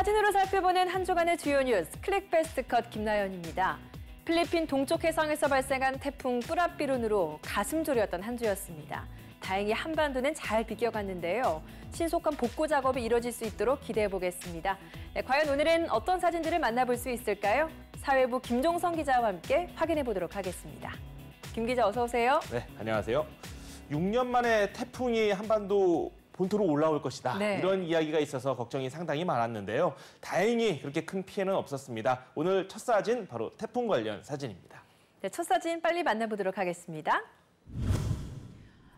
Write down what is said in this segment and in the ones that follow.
사진으로 살펴보는 한 주간의 주요 뉴스 클릭 베스트 컷 김나연입니다. 필리핀 동쪽 해상에서 발생한 태풍 뿌라삐룬으로 가슴 졸였던 한 주였습니다. 다행히 한반도는 잘 비껴갔는데요. 신속한 복구 작업이 이뤄질 수 있도록 기대해보겠습니다. 네, 과연 오늘은 어떤 사진들을 만나볼 수 있을까요? 사회부 김종성 기자와 함께 확인해보도록 하겠습니다. 김 기자 어서 오세요. 네, 안녕하세요. 6년 만에 태풍이 한반도 본토로 올라올 것이다. 네. 이런 이야기가 있어서 걱정이 상당히 많았는데요. 다행히 그렇게 큰 피해는 없었습니다. 오늘 첫 사진 바로 태풍 관련 사진입니다. 네, 첫 사진 빨리 만나보도록 하겠습니다.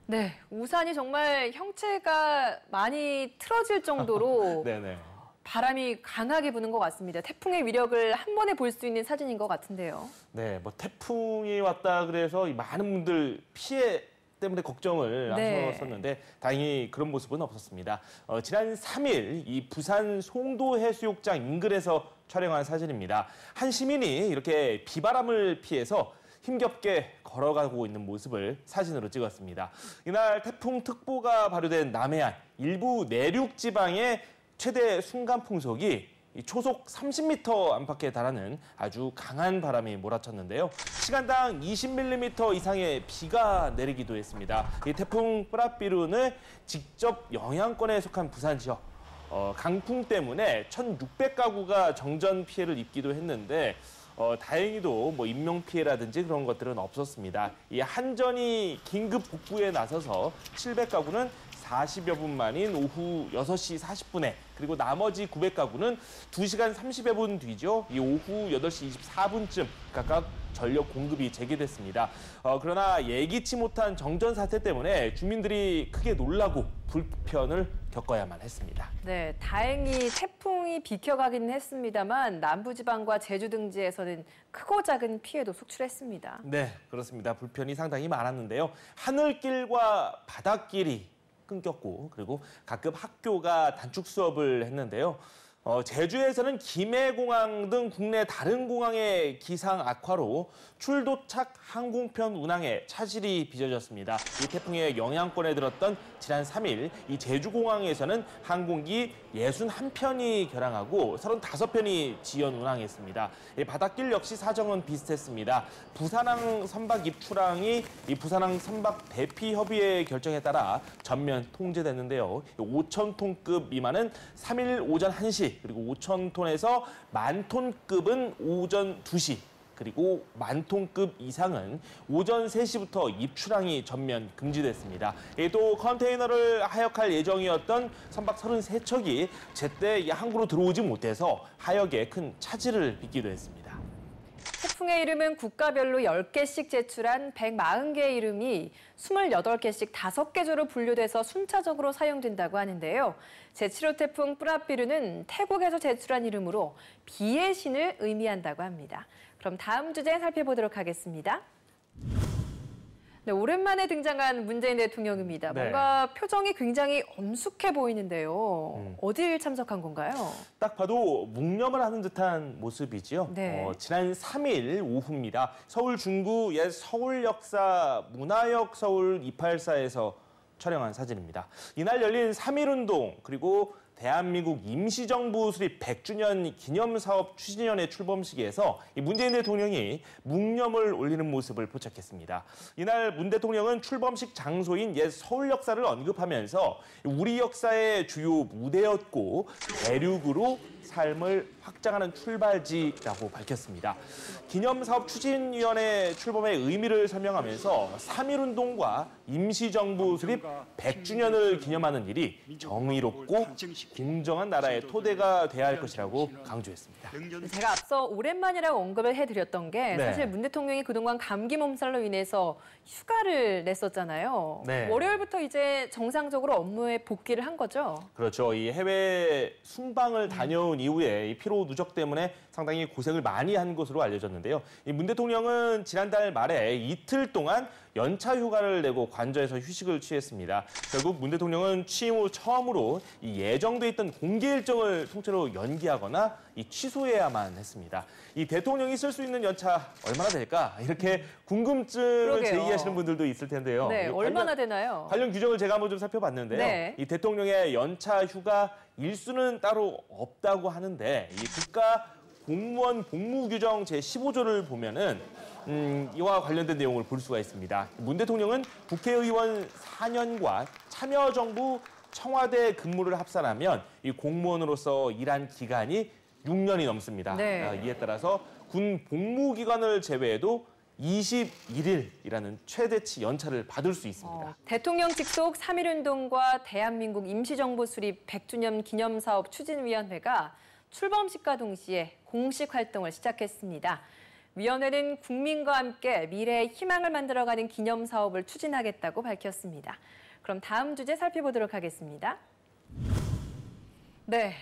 네, 우산이 정말 형체가 많이 틀어질 정도로 네네. 바람이 강하게 부는 것 같습니다. 태풍의 위력을 한 번에 볼 수 있는 사진인 것 같은데요. 네, 뭐 태풍이 왔다 그래서 많은 분들 피해 때문에 걱정을 하셨었는데 다행히 그런 모습은 없었습니다. 지난 3일 이 부산 송도 해수욕장 인근에서 촬영한 사진입니다. 한 시민이 이렇게 비바람을 피해서 힘겹게 걸어가고 있는 모습을 사진으로 찍었습니다. 이날 태풍특보가 발효된 남해안 일부 내륙 지방의 최대 순간 풍속이 초속 30m 안팎에 달하는 아주 강한 바람이 몰아쳤는데요. 시간당 20mm 이상의 비가 내리기도 했습니다. 이 태풍 뿌라삐룬을 직접 영향권에 속한 부산 지역, 강풍 때문에 1,600가구가 정전 피해를 입기도 했는데 다행히도 뭐 인명 피해라든지 그런 것들은 없었습니다. 이 한전이 긴급 복구에 나서서 700가구는 40여 분 만인 오후 6시 40분에 그리고 나머지 900가구는 2시간 30여 분 뒤죠. 이 오후 8시 24분쯤 각각 전력 공급이 재개됐습니다. 그러나 예기치 못한 정전 사태 때문에 주민들이 크게 놀라고 불편을 겪어야만 했습니다. 네, 다행히 태풍이 비켜가기는 했습니다만 남부지방과 제주 등지에서는 크고 작은 피해도 속출했습니다. 네, 그렇습니다. 불편이 상당히 많았는데요. 하늘길과 바닷길이 끊겼고 그리고 각급 학교가 단축 수업을 했는데요. 제주에서는 김해공항 등 국내 다른 공항의 기상 악화로 출도착 항공편 운항에 차질이 빚어졌습니다. 이 태풍의 영향권에 들었던 지난 3일 이 제주공항에서는 항공기 61편이 결항하고 35편이 지연 운항했습니다. 이 바닷길 역시 사정은 비슷했습니다. 부산항 선박 입출항이 이 부산항 선박 대피 협의회 결정에 따라 전면 통제됐는데요. 5,000톤급 미만은 3일 오전 1시 그리고 5,000톤에서 10,000톤급은 오전 2시 그리고 10,000톤급 이상은 오전 3시부터 입출항이 전면 금지됐습니다. 또 컨테이너를 하역할 예정이었던 선박 33척이 제때 항구로 들어오지 못해서 하역에 큰 차질을 빚기도 했습니다. 태풍의 이름은 국가별로 10개씩 제출한 140개의 이름이 28개씩 5개 조로 분류돼서 순차적으로 사용된다고 하는데요. 제7호 태풍 뿌라삐룬은 태국에서 제출한 이름으로 비의 신을 의미한다고 합니다. 그럼 다음 주제 살펴보도록 하겠습니다. 네, 오랜만에 등장한 문재인 대통령입니다. 네. 뭔가 표정이 굉장히 엄숙해 보이는데요. 어딜 참석한 건가요? 딱 봐도 묵념을 하는 듯한 모습이지요. 네. 지난 3일 오후입니다. 서울 중구 옛 서울역사 문화역 서울 284에서 촬영한 사진입니다. 이날 열린 3.1운동 그리고 대한민국 임시정부 수립 100주년 기념사업 추진위원회 출범식에서 문재인 대통령이 묵념을 올리는 모습을 포착했습니다. 이날 문 대통령은 출범식 장소인 옛 서울 역사를 언급하면서 우리 역사의 주요 무대였고 대륙으로 삶을 확장하는 출발지라고 밝혔습니다. 기념사업 추진위원회 출범의 의미를 설명하면서 3.1운동과 임시정부 수립 100주년을 기념하는 일이 정의롭고 공정한 나라의 토대가 돼야 할 것이라고 강조했습니다. 제가 앞서 오랜만이라고 언급을 해드렸던 게 사실 문 대통령이 그동안 감기 몸살로 인해서 휴가를 냈었잖아요. 네. 월요일부터 이제 정상적으로 업무에 복귀를 한 거죠. 그렇죠. 이 해외 순방을 다녀온 이후에 이 피로 누적 때문에 상당히 고생을 많이 한 것으로 알려졌는데요. 이 문 대통령은 지난달 말에 이틀 동안 연차 휴가를 내고 관저에서 휴식을 취했습니다. 결국 문 대통령은 취임 후 처음으로 이 예정돼 있던 공개 일정을 통째로 연기하거나 이 취소해야만 했습니다. 이 대통령이 쓸 수 있는 연차 얼마나 될까? 이렇게 궁금증을 그러게요. 제기하시는 분들도 있을 텐데요. 네, 얼마나 되나요? 관련 규정을 제가 한번 좀 살펴봤는데요. 네. 이 대통령의 연차 휴가 일수는 따로 없다고 하는데 이 국가 공무원 복무 규정 제15조를 보면은 이와 관련된 내용을 볼 수가 있습니다. 문 대통령은 국회의원 4년과 참여정부 청와대 근무를 합산하면 이 공무원으로서 일한 기간이 6년이 넘습니다. 네. 이에 따라서 군 복무 기간을 제외해도 21일이라는 최대치 연차를 받을 수 있습니다. 대통령 직속 3.1운동과 대한민국 임시정부 수립 100주년 기념사업 추진위원회가 출범식과 동시에 공식 활동을 시작했습니다. 위원회는 국민과 함께 미래의 희망을 만들어가는 기념사업을 추진하겠다고 밝혔습니다. 그럼 다음 주제 살펴보도록 하겠습니다. 네.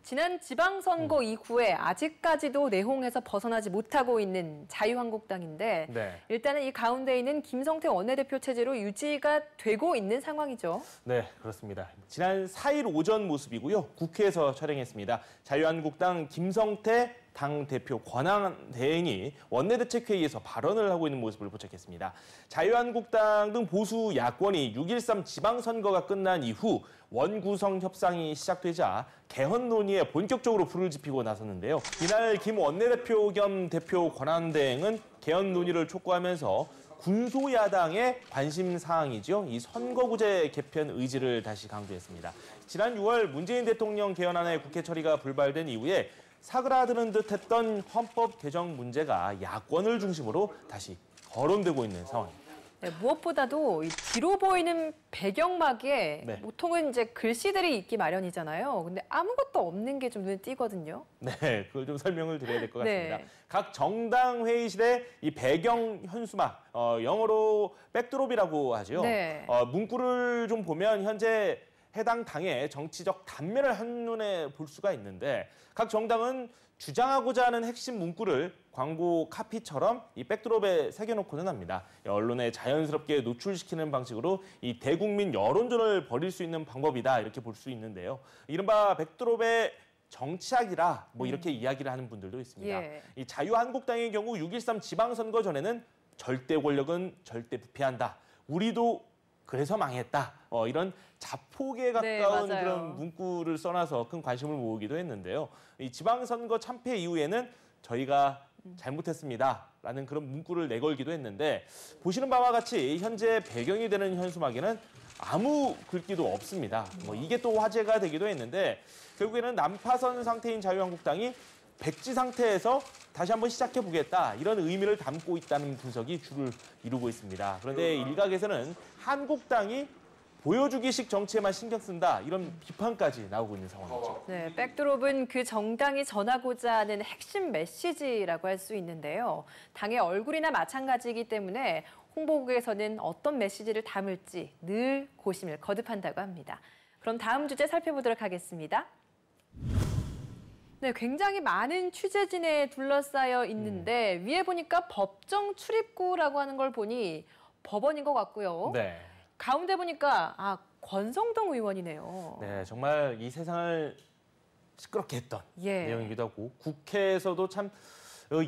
지난 지방선거 이후에 아직까지도 내홍에서 벗어나지 못하고 있는 자유한국당인데 네. 일단은 이 가운데 있는 김성태 원내대표 체제로 유지가 되고 있는 상황이죠. 네, 그렇습니다. 지난 4일 오전 모습이고요. 국회에서 촬영했습니다. 자유한국당 김성태 당대표 권한대행이 원내대책회의에서 발언을 하고 있는 모습을 포착했습니다. 자유한국당 등 보수 야권이 6.13 지방선거가 끝난 이후 원구성 협상이 시작되자 개헌 논의에 본격적으로 불을 지피고 나섰는데요. 이날 김 원내대표 겸 대표 권한대행은 개헌 논의를 촉구하면서 군소야당의 관심 사항이죠. 이 선거구제 개편 의지를 다시 강조했습니다. 지난 6월 문재인 대통령 개헌안의 국회 처리가 불발된 이후에 사그라드는 듯했던 헌법 개정 문제가 야권을 중심으로 다시 거론되고 있는 상황입니다. 네, 무엇보다도 이 뒤로 보이는 배경막에 네. 보통은 이제 글씨들이 있기 마련이잖아요. 근데 아무것도 없는 게 좀 눈에 띄거든요. 네, 그걸 좀 설명을 드려야 될 것 같습니다. 네. 각 정당 회의실에 이 배경 현수막, 영어로 백드롭이라고 하죠. 네. 문구를 좀 보면 현재 해당 당의 정치적 단면을 한눈에 볼 수가 있는데 각 정당은 주장하고자 하는 핵심 문구를 광고 카피처럼 이 백드롭에 새겨놓고는 합니다. 언론에 자연스럽게 노출시키는 방식으로 이 대국민 여론전을 벌일 수 있는 방법이다 이렇게 볼 수 있는데요. 이른바 백드롭의 정치학이라 뭐 이렇게 이야기를 하는 분들도 있습니다. 예. 이 자유한국당의 경우 6.13 지방선거 전에는 절대 권력은 절대 부패한다. 우리도 그래서 망했다. 이런 자폭에 네, 가까운 맞아요. 그런 문구를 써놔서 큰 관심을 모으기도 했는데요. 이 지방선거 참패 이후에는 저희가 잘못했습니다라는 그런 문구를 내걸기도 했는데 보시는 바와 같이 현재 배경이 되는 현수막에는 아무 글귀도 없습니다. 이게 또 화제가 되기도 했는데 결국에는 난파선 상태인 자유한국당이 백지 상태에서 다시 한번 시작해보겠다 이런 의미를 담고 있다는 분석이 주를 이루고 있습니다. 그런데 일각에서는 한국당이 보여주기식 정치에만 신경 쓴다 이런 비판까지 나오고 있는 상황이죠. 네, 백드롭은 그 정당이 전하고자 하는 핵심 메시지라고 할 수 있는데요. 당의 얼굴이나 마찬가지이기 때문에 홍보국에서는 어떤 메시지를 담을지 늘 고심을 거듭한다고 합니다. 그럼 다음 주제 살펴보도록 하겠습니다. 네, 굉장히 많은 취재진에 둘러싸여 있는데 위에 보니까 법정 출입구라고 하는 걸 보니 법원인 것 같고요. 네. 가운데 보니까 권성동 의원이네요. 네, 정말 이 세상을 시끄럽게 했던 예. 내용이기도 하고 국회에서도 참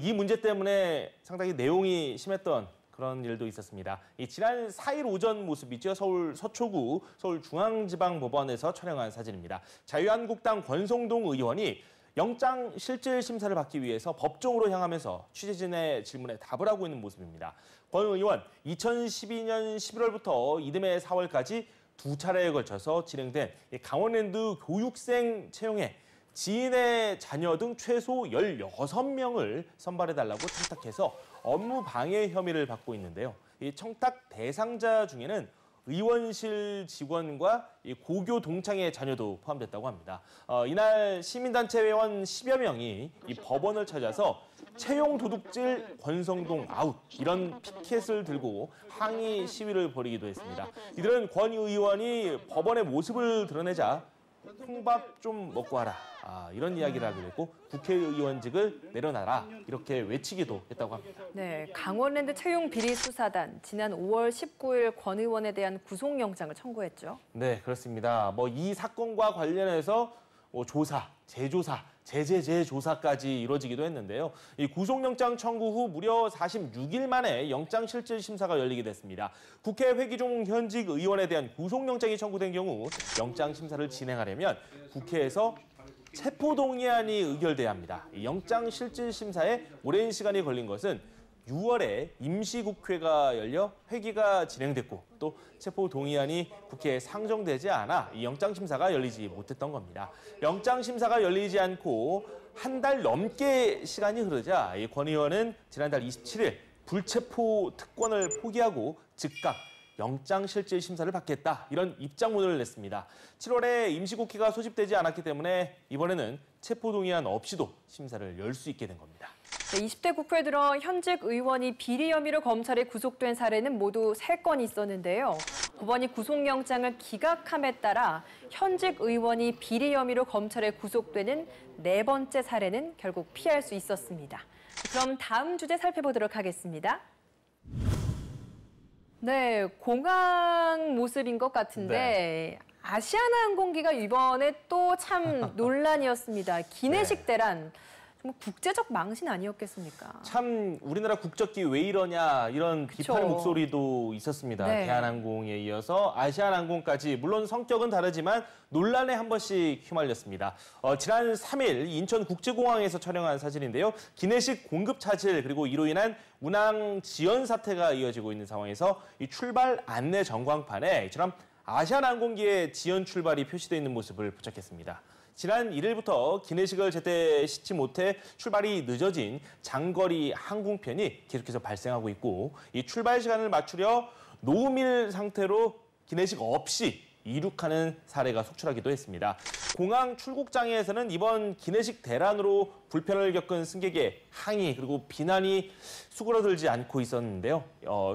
이 문제 때문에 상당히 내용이 심했던 그런 일도 있었습니다. 이 지난 4일 오전 모습이죠. 서울 서초구 서울중앙지방법원에서 촬영한 사진입니다. 자유한국당 권성동 의원이 영장 실질 심사를 받기 위해서 법정으로 향하면서 취재진의 질문에 답을 하고 있는 모습입니다. 권 의원, 2012년 11월부터 이듬해 4월까지 두 차례에 걸쳐서 진행된 강원랜드 교육생 채용에 지인의 자녀 등 최소 16명을 선발해달라고 청탁해서 업무 방해 혐의를 받고 있는데요. 이 청탁 대상자 중에는 의원실 직원과 고교 동창의 자녀도 포함됐다고 합니다. 이날 시민단체 회원 10여 명이 이 법원을 찾아서 채용 도둑질 권성동 아웃 이런 피켓을 들고 항의 시위를 벌이기도 했습니다. 이들은 권 의원이 법원의 모습을 드러내자 콩밥 좀 먹고 하라. 이런 이야기를 하기도 했고 국회의원직을 내려놔라. 이렇게 외치기도 했다고 합니다. 네, 강원랜드 채용 비리 수사단 지난 5월 19일 권 의원에 대한 구속영장을 청구했죠. 네, 그렇습니다. 이 사건과 관련해서 조사, 재조사, 재조사까지 이루어지기도 했는데요. 이 구속영장 청구 후 무려 46일 만에 영장실질심사가 열리게 됐습니다. 국회 회기종 현직 의원에 대한 구속영장이 청구된 경우 영장심사를 진행하려면 국회에서 체포동의안이 의결돼야 합니다. 이 영장실질심사에 오랜 시간이 걸린 것은 6월에 임시국회가 열려 회기가 진행됐고 또 체포동의안이 국회에 상정되지 않아 이 영장심사가 열리지 못했던 겁니다. 영장심사가 열리지 않고 한 달 넘게 시간이 흐르자 이 권 의원은 지난달 27일 불체포 특권을 포기하고 즉각 영장실질심사를 받겠다 이런 입장문을 냈습니다. 7월에 임시국회가 소집되지 않았기 때문에 이번에는 체포동의안 없이도 심사를 열 수 있게 된 겁니다. 네, 20대 국회에 들어 현직 의원이 비리 혐의로 검찰에 구속된 사례는 모두 3건 있었는데요. 법원이 구속영장을 기각함에 따라 현직 의원이 비리 혐의로 검찰에 구속되는 4번째 사례는 결국 피할 수 있었습니다. 그럼 다음 주제 살펴보도록 하겠습니다. 네, 공항 모습인 것 같은데 아시아나항공기가 이번에 또 참 논란이었습니다. 기내식 대란. 정말 국제적 망신 아니었겠습니까? 참 우리나라 국적기 왜 이러냐 이런 비판의 목소리도 있었습니다. 네. 대한항공에 이어서 아시아나항공까지 물론 성격은 다르지만 논란에 한 번씩 휘말렸습니다. 지난 3일 인천국제공항에서 촬영한 사진인데요. 기내식 공급 차질 그리고 이로 인한 운항 지연 사태가 이어지고 있는 상황에서 이 출발 안내 전광판에 이처럼 아시아나항공기의 지연 출발이 표시되어 있는 모습을 포착했습니다. 지난 1일부터 기내식을 제때 싣지 못해 출발이 늦어진 장거리 항공편이 계속해서 발생하고 있고 이 출발 시간을 맞추려 노밀 상태로 기내식 없이 이륙하는 사례가 속출하기도 했습니다. 공항 출국장에서는 이번 기내식 대란으로 불편을 겪은 승객의 항의 그리고 비난이 수그러들지 않고 있었는데요.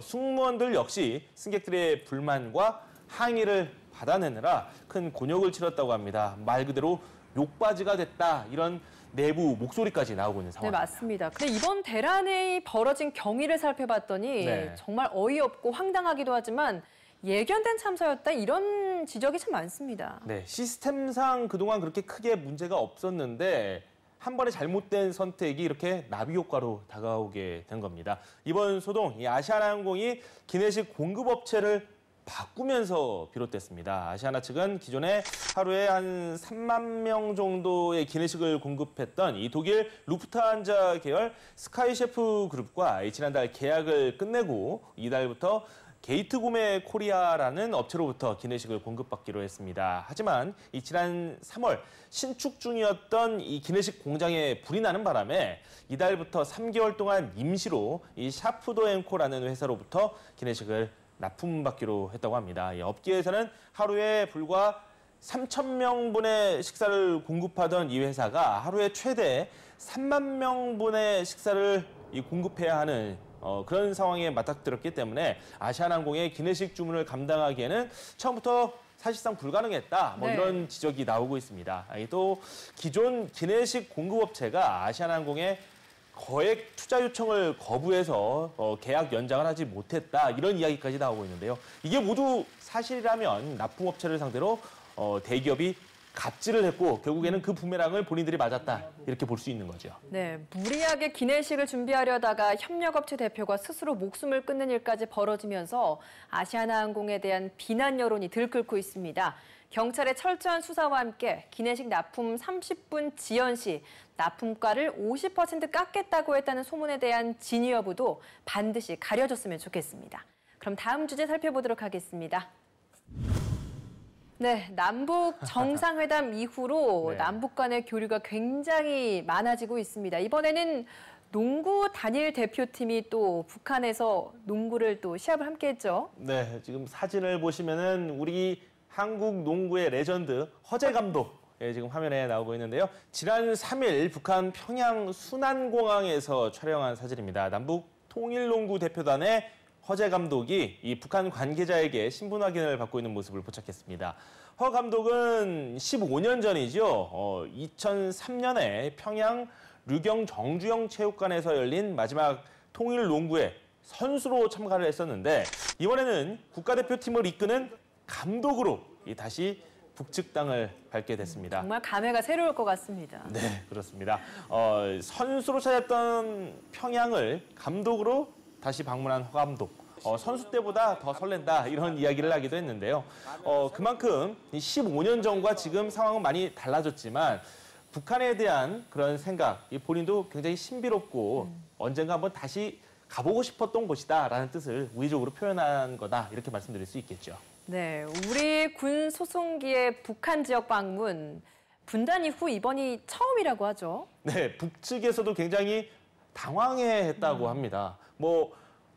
승무원들 역시 승객들의 불만과 항의를 받아내느라 큰 곤욕을 치렀다고 합니다. 말 그대로 욕바지가 됐다 이런 내부 목소리까지 나오고 있는 상황입니다. 네, 맞습니다. 근데 이번 대란이 벌어진 경위를 살펴봤더니 정말 어이없고 황당하기도 하지만 예견된 참사였다 이런 지적이 참 많습니다. 네, 시스템상 그동안 그렇게 크게 문제가 없었는데 한 번의 잘못된 선택이 이렇게 나비 효과로 다가오게 된 겁니다. 이번 소동, 이 아시아나항공이 기내식 공급업체를 바꾸면서 비롯됐습니다. 아시아나 측은 기존에 하루에 한 3만 명 정도의 기내식을 공급했던 이 독일 루프트한자 계열 스카이셰프 그룹과 지난달 계약을 끝내고 이달부터 게이트구메 코리아라는 업체로부터 기내식을 공급받기로 했습니다. 하지만 지난 3월 신축 중이었던 이 기내식 공장에 불이 나는 바람에 이달부터 3개월 동안 임시로 이 샤프도앤코라는 회사로부터 기내식을 납품받기로 했다고 합니다. 업계에서는 하루에 불과 3,000명분의 식사를 공급하던 이 회사가 하루에 최대 3만 명분의 식사를 공급해야 하는 그런 상황에 맞닥뜨렸기 때문에 아시아나항공의 기내식 주문을 감당하기에는 처음부터 사실상 불가능했다. 이런 지적이 나오고 있습니다. 또 기존 기내식 공급업체가 아시아나항공의 거액 투자 요청을 거부해서 계약 연장을 하지 못했다. 이런 이야기까지 나오고 있는데요. 이게 모두 사실이라면 납품업체를 상대로 대기업이 갑질을 했고 결국에는 그 부메랑을 본인들이 맞았다. 이렇게 볼 수 있는 거죠. 네, 무리하게 기내식을 준비하려다가 협력업체 대표가 스스로 목숨을 끊는 일까지 벌어지면서 아시아나항공에 대한 비난 여론이 들끓고 있습니다. 경찰의 철저한 수사와 함께 기내식 납품 30분 지연 시 납품가를 50% 깎겠다고 했다는 소문에 대한 진위 여부도 반드시 가려졌으면 좋겠습니다. 그럼 다음 주제 살펴보도록 하겠습니다. 네, 남북 정상회담 이후로 남북 간의 교류가 굉장히 많아지고 있습니다. 이번에는 농구 단일 대표팀이 또 북한에서 농구를 또 시합을 함께 했죠. 네, 지금 사진을 보시면은 우리 한국 농구의 레전드 허재 감독 지금 화면에 나오고 있는데요. 지난 3일 북한 평양 순안공항에서 촬영한 사진입니다. 남북 통일농구 대표단의 허재 감독이 이 북한 관계자에게 신분 확인을 받고 있는 모습을 포착했습니다. 허 감독은 15년 전이죠. 2003년에 평양 류경 정주영 체육관에서 열린 마지막 통일 농구에 선수로 참가를 했었는데 이번에는 국가대표팀을 이끄는 감독으로 다시 북측 땅을 밟게 됐습니다. 정말 감회가 새로울 것 같습니다. 네, 그렇습니다. 선수로 찾았던 평양을 감독으로 다시 방문한 허 감독. 선수 때보다 더 설렌다 이런 이야기를 하기도 했는데요. 그만큼 15년 전과 지금 상황은 많이 달라졌지만 북한에 대한 그런 생각, 본인도 굉장히 신비롭고 언젠가 한번 다시 가보고 싶었던 곳이다라는 뜻을 우회적으로 표현한 거다 이렇게 말씀드릴 수 있겠죠. 네, 우리 군 소송기의 북한 지역 방문 분단 이후 이번이 처음이라고 하죠. 네, 북측에서도 굉장히 당황해했다고 합니다.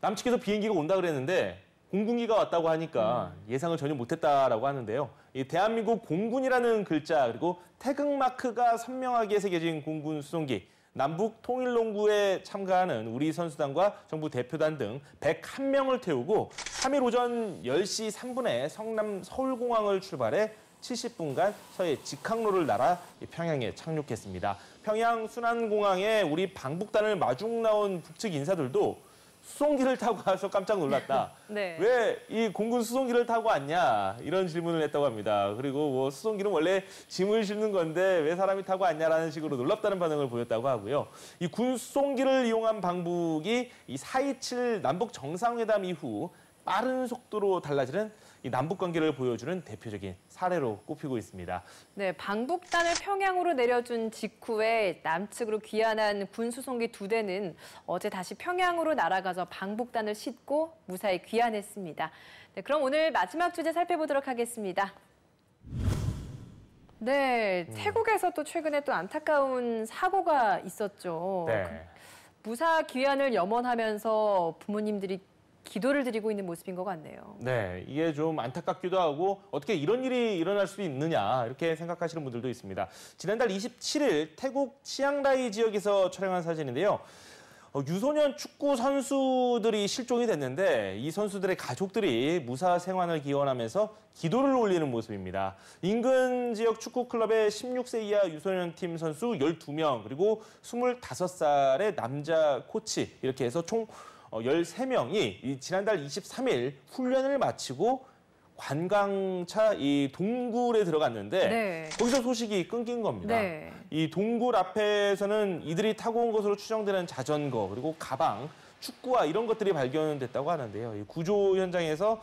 남측에서 비행기가 온다 그랬는데 공군기가 왔다고 하니까 예상을 전혀 못했다라고 하는데요. 이 대한민국 공군이라는 글자 그리고 태극마크가 선명하게 새겨진 공군 수송기, 남북 통일농구에 참가하는 우리 선수단과 정부 대표단 등 101명을 태우고 3일 오전 10시 3분에 성남 서울공항을 출발해 70분간 서해 직항로를 날아 평양에 착륙했습니다. 평양 순안공항에 우리 방북단을 마중 나온 북측 인사들도 수송기를 타고 와서 깜짝 놀랐다. 네. 왜 이 공군 수송기를 타고 왔냐 이런 질문을 했다고 합니다. 그리고 수송기는 원래 짐을 싣는 건데 왜 사람이 타고 왔냐라는 식으로 놀랍다는 반응을 보였다고 하고요. 이 군 수송기를 이용한 방북이 이 4.27 남북 정상회담 이후 빠른 속도로 달라지는 이 남북 관계를 보여주는 대표적인 사례로 꼽히고 있습니다. 네, 방북단을 평양으로 내려준 직후에 남측으로 귀환한 군 수송기 2대는 어제 다시 평양으로 날아가서 방북단을 싣고 무사히 귀환했습니다. 네, 그럼 오늘 마지막 주제 살펴보도록 하겠습니다. 네, 태국에서 또 최근에 또 안타까운 사고가 있었죠. 네. 무사 귀환을 염원하면서 부모님들이 기도를 드리고 있는 모습인 것 같네요. 네, 이게 좀 안타깝기도 하고 어떻게 이런 일이 일어날 수 있느냐 이렇게 생각하시는 분들도 있습니다. 지난달 27일 태국 치앙라이 지역에서 촬영한 사진인데요. 유소년 축구 선수들이 실종이 됐는데 이 선수들의 가족들이 무사 생환을 기원하면서 기도를 올리는 모습입니다. 인근 지역 축구 클럽의 16세 이하 유소년 팀 선수 12명 그리고 25살의 남자 코치 이렇게 해서 총 13명이 지난달 23일 훈련을 마치고 관광차 이 동굴에 들어갔는데 네. 거기서 소식이 끊긴 겁니다. 네. 이 동굴 앞에서는 이들이 타고 온 것으로 추정되는 자전거 그리고 가방, 축구화 이런 것들이 발견됐다고 하는데요. 이 구조 현장에서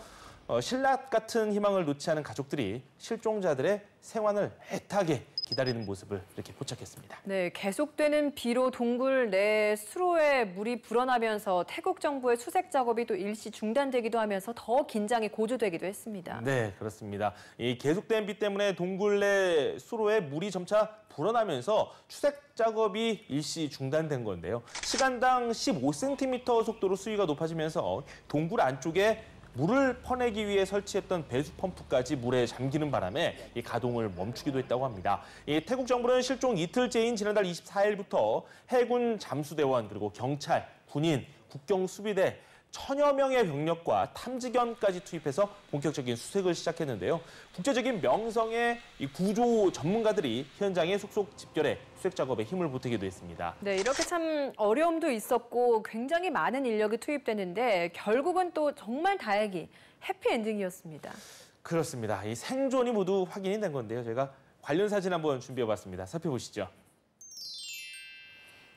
신라 같은 희망을 놓지 않은 가족들이 실종자들의 생환을 애타게 기다리는 모습을 이렇게 포착했습니다. 네, 계속되는 비로 동굴 내 수로에 물이 불어나면서 태국 정부의 수색 작업이 또 일시 중단되기도 하면서 더 긴장이 고조되기도 했습니다. 네, 그렇습니다. 이 계속된 비 때문에 동굴 내 수로에 물이 점차 불어나면서 추색 작업이 일시 중단된 건데요. 시간당 15cm 속도로 수위가 높아지면서 동굴 안쪽에 물을 퍼내기 위해 설치했던 배수 펌프까지 물에 잠기는 바람에 이 가동을 멈추기도 했다고 합니다. 이 태국 정부는 실종 이틀째인 지난달 24일부터 해군 잠수대원 그리고 경찰, 군인, 국경수비대 1000여 명의 병력과 탐지견까지 투입해서 본격적인 수색을 시작했는데요. 국제적인 명성의 이 구조 전문가들이 현장에 속속 집결해 수색 작업에 힘을 보태기도 했습니다. 네, 이렇게 참 어려움도 있었고 굉장히 많은 인력이 투입되는데 결국은 또 정말 다행히 해피엔딩이었습니다. 그렇습니다. 이 생존이 모두 확인이 된 건데요. 제가 관련 사진 한번 준비해봤습니다. 살펴보시죠.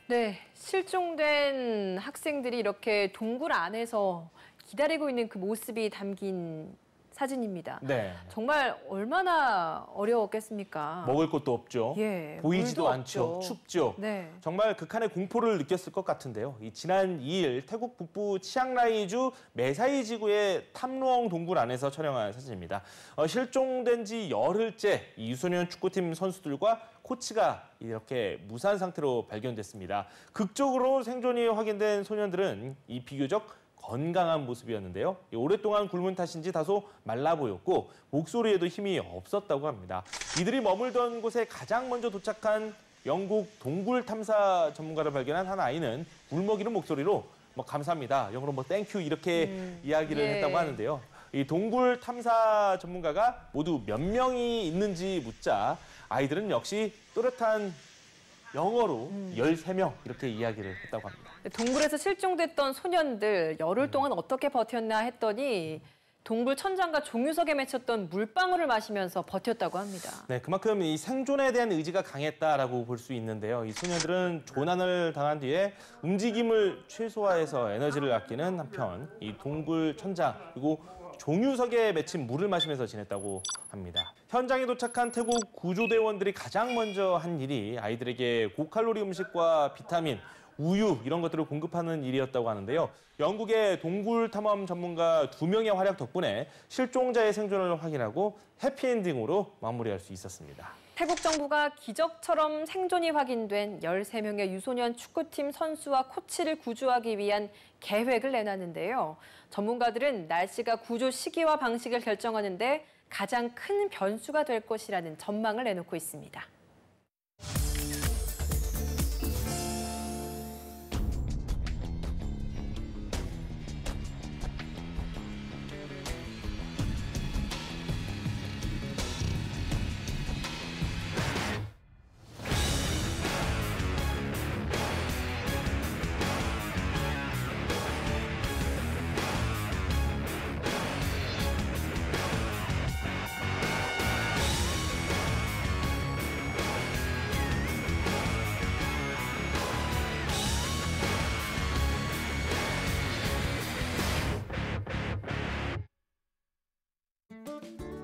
네, 실종된 학생들이 이렇게 동굴 안에서 기다리고 있는 그 모습이 담긴 사진입니다. 네. 정말 얼마나 어려웠겠습니까? 먹을 것도 없죠. 예, 보이지도 물도 않죠. 없죠. 춥죠. 네. 정말 극한의 공포를 느꼈을 것 같은데요. 지난 2일 태국 북부 치앙라이주 메사이 지구의 탐루엉 동굴 안에서 촬영한 사진입니다. 실종된 지 열흘째 이 유소년 축구팀 선수들과 코치가 이렇게 무사한 상태로 발견됐습니다. 극적으로 생존이 확인된 소년들은 이 비교적 건강한 모습이었는데요. 오랫동안 굶은 탓인지 다소 말라 보였고 목소리에도 힘이 없었다고 합니다. 이들이 머물던 곳에 가장 먼저 도착한 영국 동굴 탐사 전문가를 발견한 한 아이는 울먹이는 목소리로 뭐 감사합니다. 영어로 뭐 땡큐 이렇게 이야기를 예. 했다고 하는데요. 이 동굴 탐사 전문가가 모두 몇 명이 있는지 묻자 아이들은 역시 또렷한 영어로 13명 이렇게 이야기를 했다고 합니다. 동굴에서 실종됐던 소년들 열흘 동안 어떻게 버텼나 했더니 동굴 천장과 종유석에 맺혔던 물방울을 마시면서 버텼다고 합니다. 네, 그만큼 이 생존에 대한 의지가 강했다라고 볼 수 있는데요. 이 소녀들은 조난을 당한 뒤에 움직임을 최소화해서 에너지를 아끼는 한편 이 동굴 천장 그리고 종유석에 맺힌 물을 마시면서 지냈다고 합니다. 현장에 도착한 태국 구조대원들이 가장 먼저 한 일이 아이들에게 고칼로리 음식과 비타민, 우유 이런 것들을 공급하는 일이었다고 하는데요. 영국의 동굴 탐험 전문가 2명의 활약 덕분에 실종자의 생존을 확인하고 해피엔딩으로 마무리할 수 있었습니다. 태국 정부가 기적처럼 생존이 확인된 13명의 유소년 축구팀 선수와 코치를 구조하기 위한 계획을 내놨는데요. 전문가들은 날씨가 구조 시기와 방식을 결정하는 데 가장 큰 변수가 될 것이라는 전망을 내놓고 있습니다.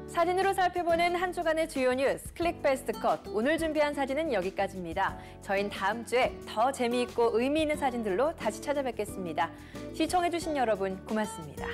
사진으로 살펴보는 한 주간의 주요 뉴스 클릭 베스트 컷. 오늘 준비한 사진은 여기까지입니다. 저희는 다음 주에 더 재미있고 의미 있는 사진들로 다시 찾아뵙겠습니다. 시청해주신 여러분 고맙습니다.